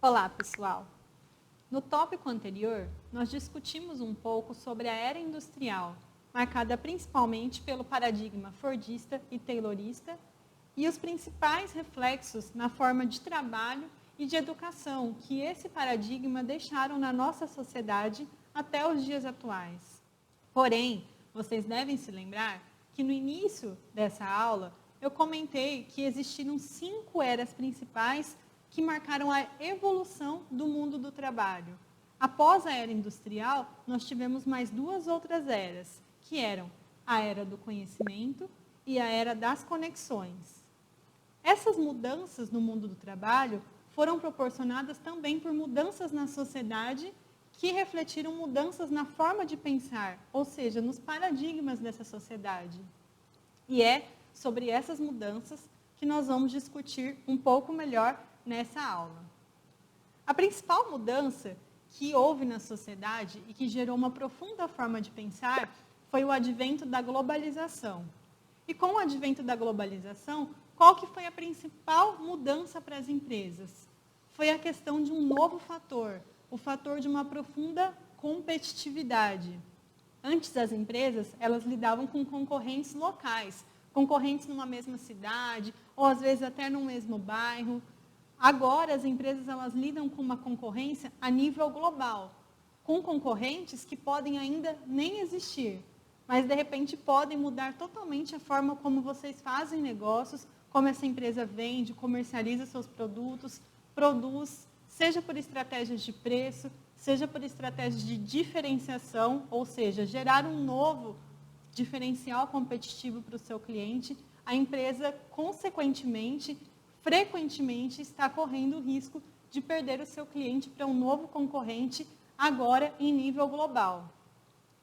Olá, pessoal! No tópico anterior, nós discutimos um pouco sobre a era industrial, marcada principalmente pelo paradigma fordista e taylorista, e os principais reflexos na forma de trabalho e de educação que esse paradigma deixaram na nossa sociedade até os dias atuais. Porém, vocês devem se lembrar que no início dessa aula, eu comentei que existiram 5 eras principais que marcaram a evolução do mundo do trabalho. Após a era industrial, nós tivemos mais 2 outras eras, que eram a era do conhecimento e a era das conexões. Essas mudanças no mundo do trabalho foram proporcionadas também por mudanças na sociedade que refletiram mudanças na forma de pensar, ou seja, nos paradigmas dessa sociedade. E é sobre essas mudanças que nós vamos discutir um pouco melhor nessa aula. A principal mudança que houve na sociedade e que gerou uma profunda forma de pensar foi o advento da globalização. E com o advento da globalização, qual que foi a principal mudança para as empresas? Foi a questão de um novo fator, o fator de uma profunda competitividade. Antes, as empresas, elas lidavam com concorrentes locais, concorrentes numa mesma cidade, ou às vezes até no mesmo bairro. Agora, as empresas elas lidam com uma concorrência a nível global, com concorrentes que podem ainda nem existir, mas de repente podem mudar totalmente a forma como vocês fazem negócios, como essa empresa vende, comercializa seus produtos, produz, seja por estratégias de preço, seja por estratégias de diferenciação, ou seja, gerar um novo diferencial competitivo para o seu cliente. A empresa, consequentemente, frequentemente está correndo o risco de perder o seu cliente para um novo concorrente, agora em nível global.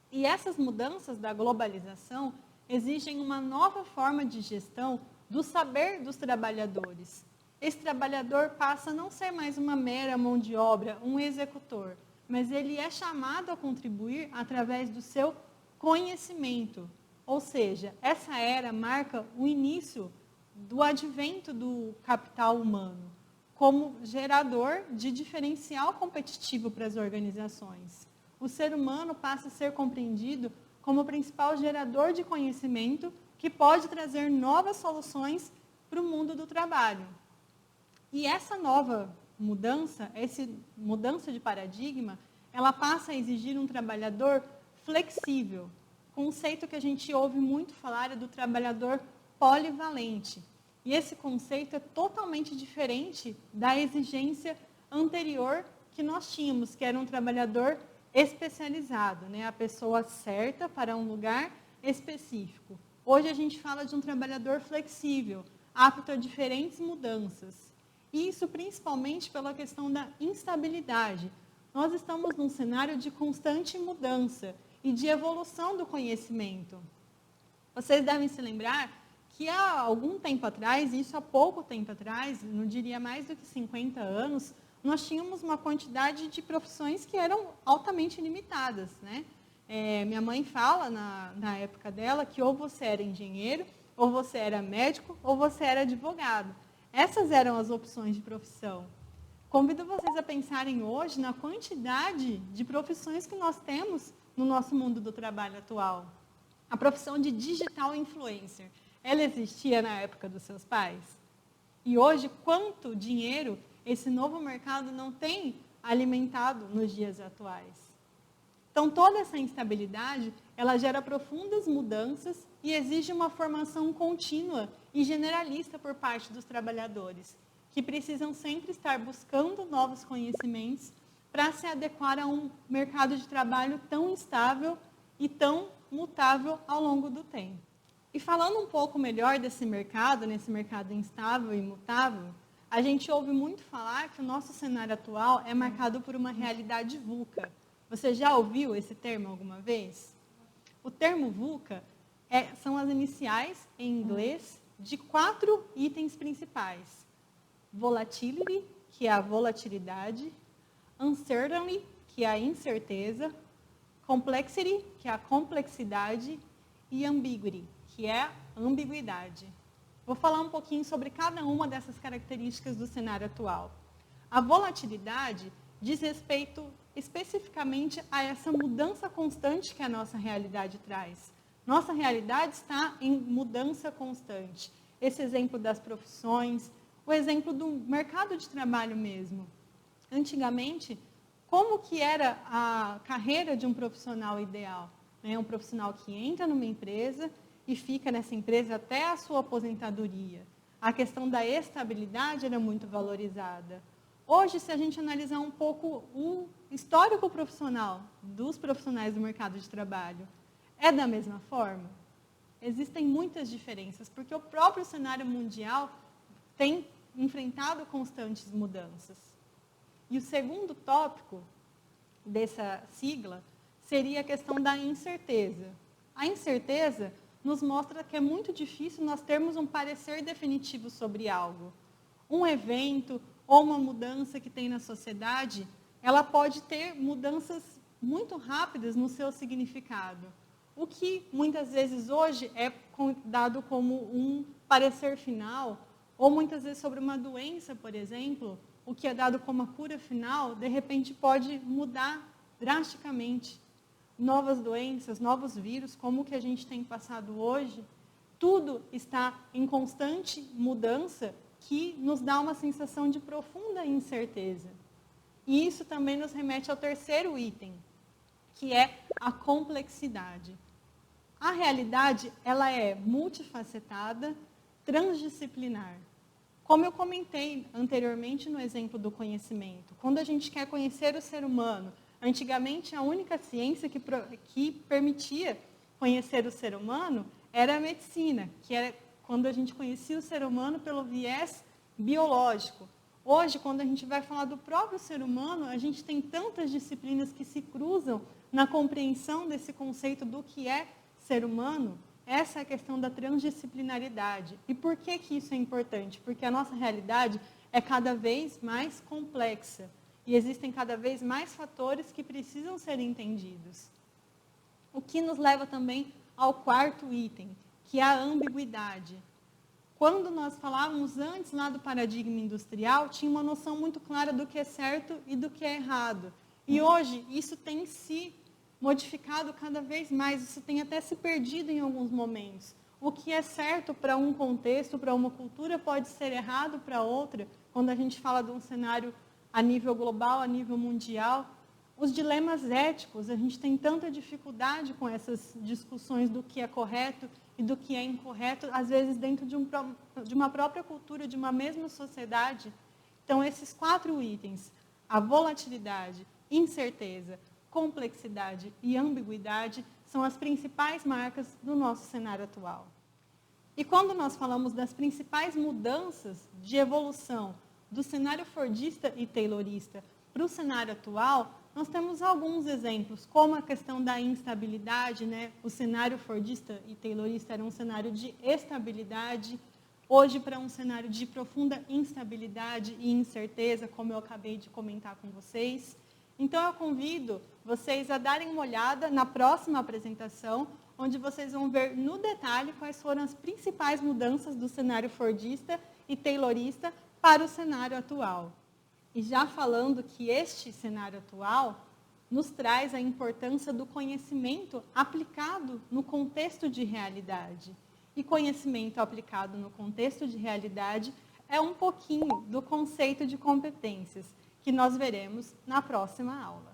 E essas mudanças da globalização exigem uma nova forma de gestão do saber dos trabalhadores. Esse trabalhador passa a não ser mais uma mera mão de obra, um executor, mas ele é chamado a contribuir através do seu conhecimento. Ou seja, essa era marca o início do advento do capital humano, como gerador de diferencial competitivo para as organizações. O ser humano passa a ser compreendido como o principal gerador de conhecimento que pode trazer novas soluções para o mundo do trabalho. E essa nova mudança, essa mudança de paradigma, ela passa a exigir um trabalhador flexível. Conceito que a gente ouve muito falar é do trabalhador polivalente. E esse conceito é totalmente diferente da exigência anterior que nós tínhamos, que era um trabalhador especializado, né? A pessoa certa para um lugar específico. Hoje a gente fala de um trabalhador flexível, apto a diferentes mudanças. E isso principalmente pela questão da instabilidade. Nós estamos num cenário de constante mudança e de evolução do conhecimento. Vocês devem se lembrar que há algum tempo atrás, isso há pouco tempo atrás, não diria mais do que 50 anos, nós tínhamos uma quantidade de profissões que eram altamente limitadas, né? Minha mãe fala, na época dela, que ou você era engenheiro, ou você era médico, ou você era advogado. Essas eram as opções de profissão. Convido vocês a pensarem hoje na quantidade de profissões que nós temos no nosso mundo do trabalho atual. A profissão de digital influencer, ela existia na época dos seus pais? E hoje, quanto dinheiro esse novo mercado não tem alimentado nos dias atuais? Então, toda essa instabilidade, ela gera profundas mudanças e exige uma formação contínua e generalista por parte dos trabalhadores, que precisam sempre estar buscando novos conhecimentos para se adequar a um mercado de trabalho tão instável e tão mutável ao longo do tempo. E falando um pouco melhor desse mercado, nesse mercado instável e mutável, a gente ouve muito falar que o nosso cenário atual é marcado por uma realidade VUCA. Você já ouviu esse termo alguma vez? O termo VUCA são as iniciais, em inglês, de 4 itens principais. Volatility, que é a volatilidade. Uncertainty, que é a incerteza. Complexity, que é a complexidade. E ambiguity, que é a ambiguidade. Vou falar um pouquinho sobre cada uma dessas características do cenário atual. A volatilidade diz respeito especificamente a essa mudança constante que a nossa realidade traz. Nossa realidade está em mudança constante. Esse exemplo das profissões, o exemplo do mercado de trabalho mesmo. Antigamente, como que era a carreira de um profissional ideal? Um profissional que entra numa empresa e fica nessa empresa até a sua aposentadoria. A questão da estabilidade era muito valorizada. Hoje, se a gente analisar um pouco o histórico profissional dos profissionais do mercado de trabalho, é da mesma forma? Existem muitas diferenças, porque o próprio cenário mundial tem enfrentado constantes mudanças. E o segundo tópico dessa sigla seria a questão da incerteza. A incerteza nos mostra que é muito difícil nós termos um parecer definitivo sobre algo. Um evento ou uma mudança que tem na sociedade, ela pode ter mudanças muito rápidas no seu significado. O que muitas vezes hoje é dado como um parecer final, ou muitas vezes sobre uma doença, por exemplo, o que é dado como a cura final, de repente pode mudar drasticamente. Novas doenças, novos vírus, como o que a gente tem passado hoje, tudo está em constante mudança que nos dá uma sensação de profunda incerteza. E isso também nos remete ao terceiro item, que é a complexidade. A realidade, ela é multifacetada, transdisciplinar. Como eu comentei anteriormente no exemplo do conhecimento, quando a gente quer conhecer o ser humano, antigamente a única ciência que permitia conhecer o ser humano era a medicina, que era quando a gente conhecia o ser humano pelo viés biológico. Hoje, quando a gente vai falar do próprio ser humano, a gente tem tantas disciplinas que se cruzam na compreensão desse conceito do que é ser humano. Essa é a questão da transdisciplinaridade. E por que isso é importante? Porque a nossa realidade é cada vez mais complexa e existem cada vez mais fatores que precisam ser entendidos. O que nos leva também ao quarto item, que é a ambiguidade. Quando nós falávamos antes lá do paradigma industrial, tinha uma noção muito clara do que é certo e do que é errado. E hoje isso tem se modificado cada vez mais, isso tem até se perdido em alguns momentos. O que é certo para um contexto, para uma cultura, pode ser errado para outra, quando a gente fala de um cenário a nível global, a nível mundial. Os dilemas éticos, a gente tem tanta dificuldade com essas discussões do que é correto e do que é incorreto, às vezes dentro de uma própria cultura, de uma mesma sociedade. Então, esses 4 itens, a volatilidade, incerteza, complexidade e ambiguidade, são as principais marcas do nosso cenário atual. E quando nós falamos das principais mudanças de evolução do cenário fordista e taylorista para o cenário atual, nós temos alguns exemplos, como a questão da instabilidade, né? O cenário fordista e taylorista era um cenário de estabilidade, hoje para um cenário de profunda instabilidade e incerteza, como eu acabei de comentar com vocês. Então, eu convido vocês a darem uma olhada na próxima apresentação, onde vocês vão ver no detalhe quais foram as principais mudanças do cenário fordista e taylorista para o cenário atual. E já falando que este cenário atual nos traz a importância do conhecimento aplicado no contexto de realidade. E conhecimento aplicado no contexto de realidade é um pouquinho do conceito de competências, que nós veremos na próxima aula.